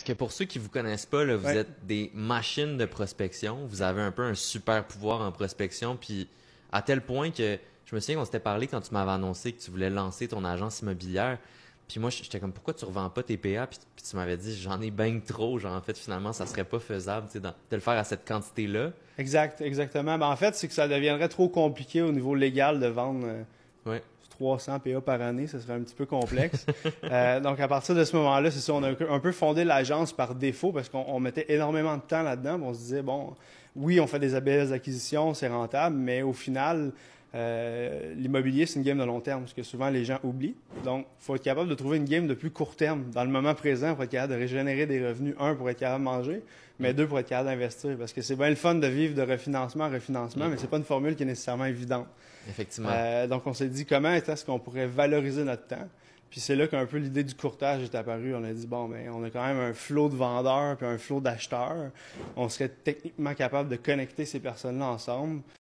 Parce que pour ceux qui vous connaissent pas, là, vous Ouais. êtes des machines de prospection. Vous avez un peu un super pouvoir en prospection. Puis à tel point que je me souviens qu'on s'était parlé quand tu m'avais annoncé que tu voulais lancer ton agence immobilière. Puis moi, j'étais comme, pourquoi tu revends pas tes PA? Puis tu m'avais dit, j'en ai bien trop. Genre, en fait, finalement, ça serait pas faisable, tu sais, de le faire à cette quantité-là. Exactement. Ben, en fait, c'est que ça deviendrait trop compliqué au niveau légal de vendre Ouais. 300 PA par année, ça serait un petit peu complexe. Donc, à partir de ce moment-là, c'est ça, on a un peu fondé l'agence par défaut parce qu'on mettait énormément de temps là-dedans. On se disait, bon, oui, on fait des belles acquisitions, c'est rentable, mais au final, l'immobilier, c'est une game de long terme, ce que souvent les gens oublient. Donc, il faut être capable de trouver une game de plus court terme, dans le moment présent, pour être capable de régénérer des revenus, un, pour être capable de manger, mais deux, pour être capable d'investir. Parce que c'est bien le fun de vivre de refinancement en refinancement, mais c'est pas une formule qui est nécessairement évidente. Effectivement. Donc, on s'est dit comment est-ce qu'on pourrait valoriser notre temps. Puis c'est là qu'un peu l'idée du courtage est apparue. On a dit, bon, ben, on a quand même un flot de vendeurs puis un flot d'acheteurs. On serait techniquement capable de connecter ces personnes-là ensemble